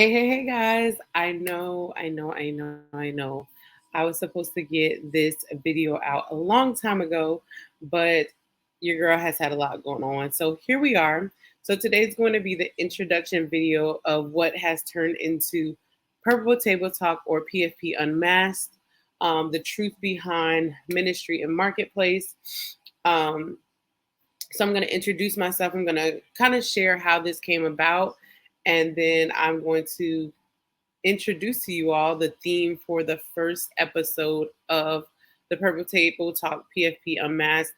Hey, guys. I know. I was supposed to get this video out a long time ago, but your girl has had a lot going on. So here we are. So today's going to be the introduction video of what has turned into Purple Table Talk or PFP Unmasked, the truth behind ministry and marketplace. Um, so I'm going to introduce myself. I'm going to kind of share how this came about, and then I'm going to introduce to you all the theme for the first episode of the Purple Table Talk PFP Unmasked.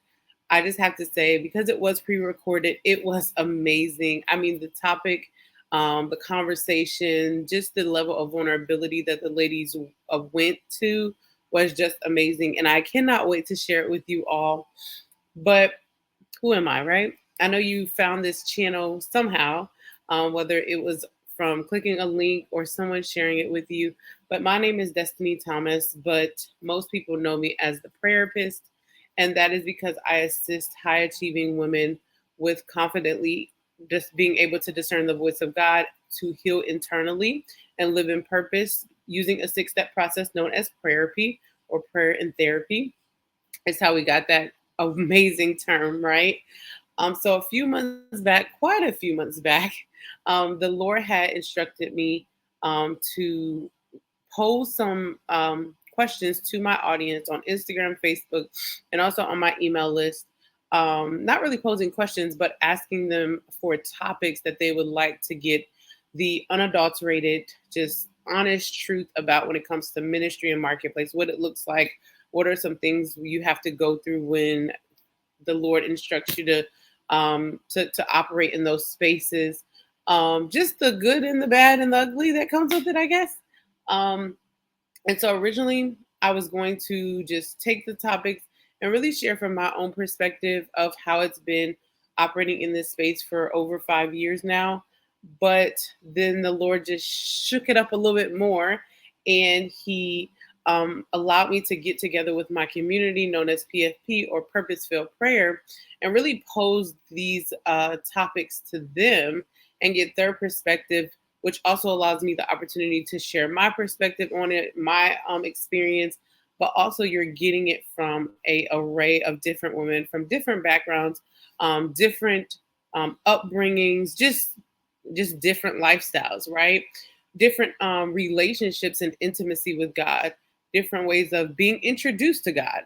I just have to say, because it was pre-recorded, it was amazing. I mean, the topic, the conversation, just the level of vulnerability that the ladies went to was just amazing, and I cannot wait to share it with you all. But who am I, right? I know you found this channel somehow, whether it was from clicking a link or someone sharing it with you. But my name is Destiny Thomas, but most people know me as the Prayerpist. And that is because I assist high achieving women with confidently just being able to discern the voice of God to heal internally and live in purpose using a 6 step process known as Prayerpy or prayer and therapy. It's how we got that amazing term, right? So a few months back, quite a few months back, the Lord had instructed me to pose some questions to my audience on Instagram, Facebook, and also on my email list. Not really posing questions, but asking them for topics that they would like to get the unadulterated, just honest truth about when it comes to ministry and marketplace, what it looks like, what are some things you have to go through when the Lord instructs you to operate in those spaces. Just the good and the bad and the ugly that comes with it, I guess. Um, and so originally, I was going to just take the topics and really share from my own perspective of how it's been operating in this space for over 5 years now. But then the Lord just shook it up a little bit more, and He allowed me to get together with my community known as PFP or Purpose Filled Prayer and really pose these topics to them and get their perspective, which also allows me the opportunity to share my perspective on it, my experience, but also you're getting it from a array of different women from different backgrounds, different upbringings, just different lifestyles, right? Different relationships and intimacy with God, different ways of being introduced to God.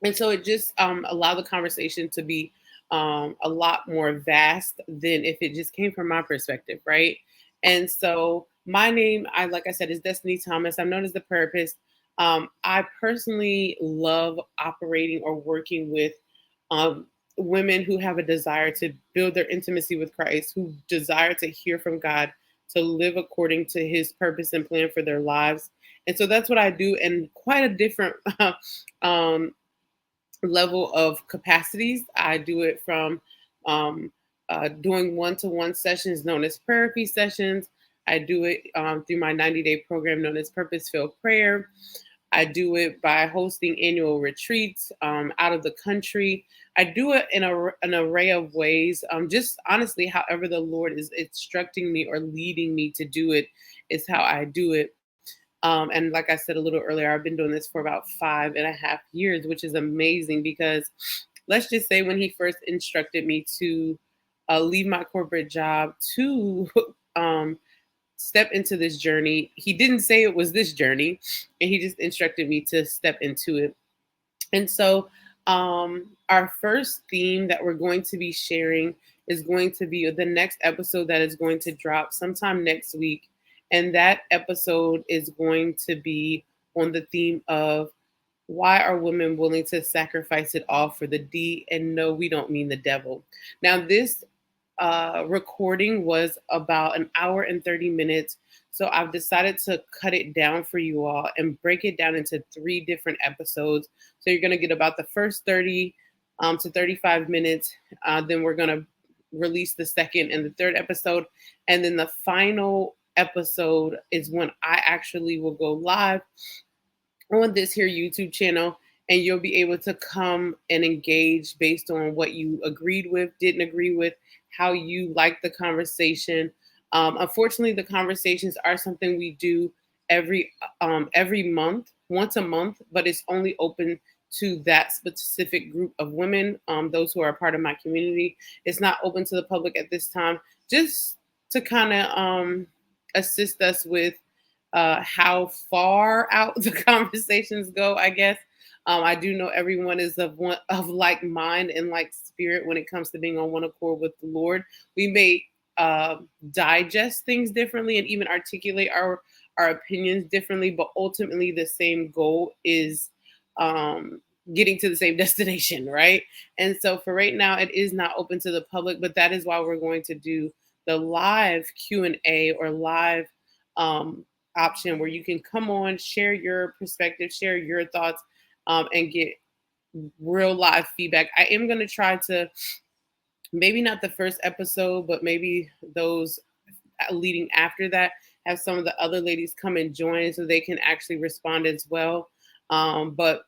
And so it just allowed the conversation to be a lot more vast than if it just came from my perspective, right? And so my name, I like I said, is Destiny Thomas. I'm known as the Therapist. I personally love operating or working with um, women who have a desire to build their intimacy with Christ, who desire to hear from God, to live according to His purpose and plan for their lives. And so that's what I do, and quite a different um, level of capacities. I do it from um, doing one-to-one sessions known as therapy sessions. I do it through my 90-day program known as Purpose Filled Prayer. I do it by hosting annual retreats out of the country. I do it in an array of ways. Just honestly, however the Lord is instructing me or leading me to do it is how I do it. And like I said a little earlier, I've been doing this for about 5.5 years, which is amazing because let's just say when he first instructed me to leave my corporate job to step into this journey, he didn't say it was this journey, and he just instructed me to step into it. And so, our first theme that we're going to be sharing is going to be the next episode that is going to drop sometime next week. And that episode is going to be on the theme of why are women willing to sacrifice it all for the D? And no, we don't mean the devil. Now, this recording was about an hour and 30 minutes. So I've decided to cut it down for you all and break it down into 3 different episodes. So you're going to get about the first 30 to 35 minutes. Then we're going to release the second and the third episode. And then the final episode is when I actually will go live on this here YouTube channel, and you'll be able to come and engage based on what you agreed with, didn't agree with, how you liked the conversation. Unfortunately, the conversations are something we do every month, once a month, but it's only open to that specific group of women, those who are a part of my community. It's not open to the public at this time, just to kind of assist us with how far out the conversations go, I guess. I do know everyone is of like mind and like spirit when it comes to being on one accord with the Lord. We may uh, digest things differently and even articulate our opinions differently, but ultimately the same goal is um, getting to the same destination, right? And so for right now, it is not open to the public, but that is why we're going to do the live Q&A or live um, option where you can come on, share your perspective, share your thoughts, and get real live feedback. I am going to try to, maybe not the first episode, but maybe those leading after that, have some of the other ladies come and join so they can actually respond as well. But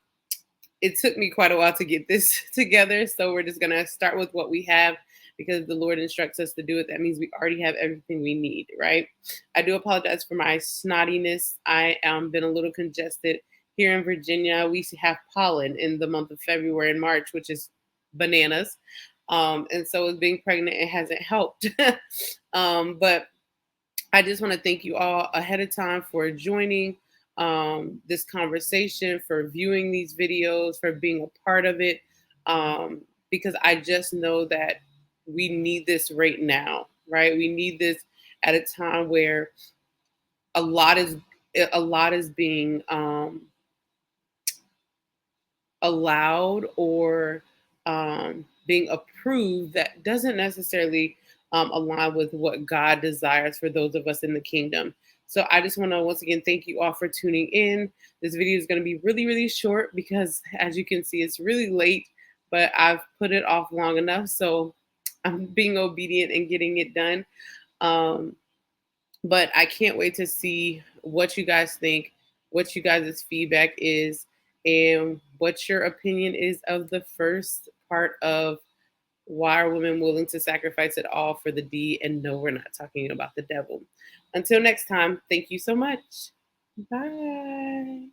it took me quite a while to get this together. So we're just going to start with what we have because the Lord instructs us to do it. That means we already have everything we need, right? I do apologize for my snottiness. I been a little congested. Here in Virginia, we have pollen in the month of February and March, which is bananas. And so with being pregnant, it hasn't helped. But I just want to thank you all ahead of time for joining this conversation, for viewing these videos, for being a part of it, because I just know that we need this right now, right? We need this at a time where a lot is a lot is being allowed or being approved that doesn't necessarily align with what God desires for those of us in the kingdom. So I just want to once again thank you all for tuning in. This video is going to be really, really short because, as you can see, it's really late, but I've put it off long enough. So I'm being obedient and getting it done. Um, but I can't wait to see what you guys think, what you guys' feedback is, and what your opinion is of the first part of why are women willing to sacrifice it all for the D? And no, we're not talking about the devil. Until next time, thank you so much. Bye.